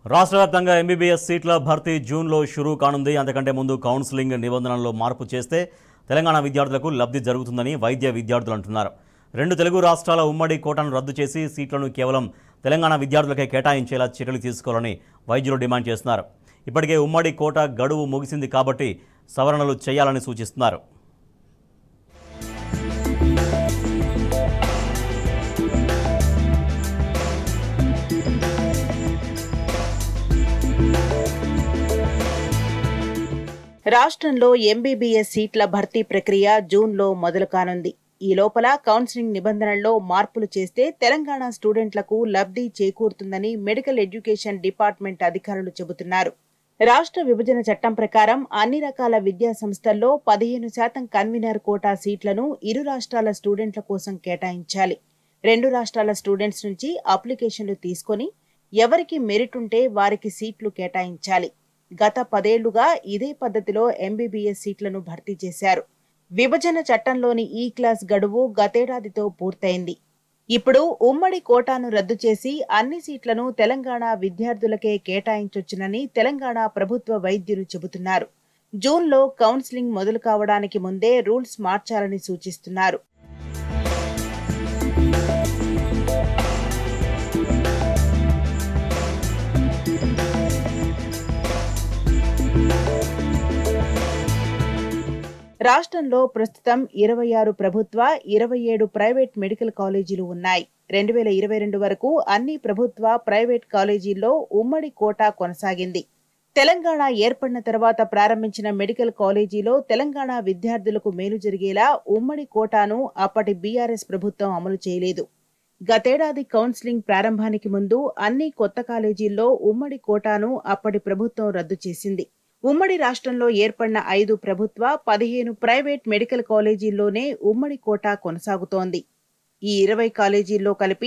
రాష్ట్ర వ్యాప్తంగా ఎంబీబీఎస్ సీట్ల భర్తీ జూన్లో షురూ కానుంది. అంతకంటే ముందు కౌన్సిలింగ్ నిబంధనల్లో మార్పు చేస్తే తెలంగాణ విద్యార్థులకు లబ్ధి జరుగుతుందని వైద్య విద్యార్థులు అంటున్నారు. 2 తెలుగు రాష్ట్రాల ఉమ్మడి కోటాను రద్దు చేసి సీట్లను కేవలం తెలంగాణ విద్యార్థులకే కేటాయించేలా చర్యలు తీసుకోవాలని వైద్యులు డిమాండ్ చేస్తున్నారు. ఇప్పటికే ఉమ్మడి కోటా గడువు ముగిసింది కాబట్టి సవరణలు చేయాలని సూచిస్తున్నారు. రాష్ట్రంలో ఎంబీబీఎస్ సీట్ల భర్తీ ప్రక్రియ జూన్లో మొదలు కానుంది. ఈ లోపల కౌన్సిలింగ్ నిబంధనల్లో మార్పులు చేస్తే తెలంగాణ స్టూడెంట్లకు లబ్ధి చేకూరుతుందని మెడికల్ ఎడ్యుకేషన్ డిపార్ట్మెంట్ అధికారులు చెబుతున్నారు. రాష్ట్ర విభజన చట్టం ప్రకారం అన్ని రకాల విద్యా సంస్థల్లో 15% కన్వీనర్ కోటా సీట్లను ఇరు రాష్ట్రాల స్టూడెంట్ల కోసం కేటాయించాలి. 2 రాష్ట్రాల స్టూడెంట్స్ నుంచి అప్లికేషన్లు తీసుకొని ఎవరికి మెరిట్ ఉంటే వారికి సీట్లు కేటాయించాలి. గత 10 ఏళ్లుగా ఇదే పద్ధతిలో ఎంబీబీఎస్ సీట్లను భర్తీ చేశారు. విభజన చట్టంలోని ఈ క్లాస్ గడువు గతేడాదితో పూర్తయింది. ఇప్పుడు ఉమ్మడి కోటాను రద్దు చేసి అన్ని సీట్లను తెలంగాణ విద్యార్థులకే కేటాయించొచ్చునని తెలంగాణ ప్రభుత్వ వైద్యులు చెబుతున్నారు. జూన్లో కౌన్సిలింగ్ మొదలు కావడానికి ముందే రూల్స్ మార్చాలని సూచిస్తున్నారు. రాష్ట్రంలో ప్రస్తుతం 26 ప్రభుత్వ, 27 ప్రైవేట్ మెడికల్ కాలేజీలు ఉన్నాయి. 2022 వరకు అన్ని ప్రభుత్వ, ప్రైవేట్ కాలేజీల్లో ఉమ్మడి కోటా కొనసాగింది. తెలంగాణ ఏర్పడిన తర్వాత ప్రారంభించిన మెడికల్ కాలేజీలో తెలంగాణ విద్యార్థులకు మేలు జరిగేలా ఉమ్మడి కోటాను అప్పటి బీఆర్ఎస్ ప్రభుత్వం అమలు చేయలేదు. గతేడాది కౌన్సిలింగ్ ప్రారంభానికి ముందు అన్ని కొత్త కాలేజీల్లో ఉమ్మడి కోటాను అప్పటి ప్రభుత్వం రద్దు చేసింది. ఉమ్మడి రాష్ట్రంలో ఏర్పడిన 5 ప్రభుత్వ, 15 ప్రైవేట్ మెడికల్ కాలేజీల్లోనే ఉమ్మడి కోటా కొనసాగుతోంది. ఈ 20 కాలేజీల్లో కలిపి